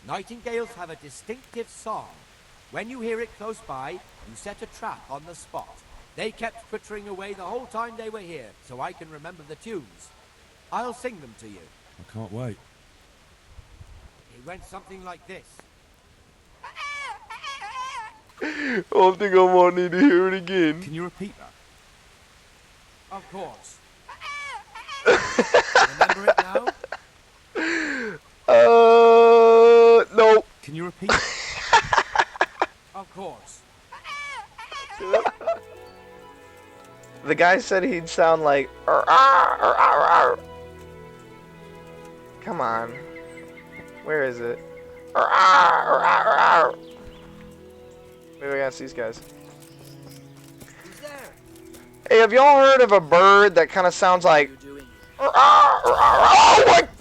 Nightingales have a distinctive song. When you hear it close by, you set a trap on the spot. They kept twittering away the whole time they were here, so I can remember the tunes. I'll sing them to you. I can't wait. It went something like this. I don't think I want to hear it again. Can you repeat that? Of course. Remember it now? Nope. Can you repeat it? Of course. The guy said he'd sound like. Come on. Where is it? Maybe I gotta see these guys. Who's there? Hey, have y'all heard of a bird that kind of sounds like? Oh my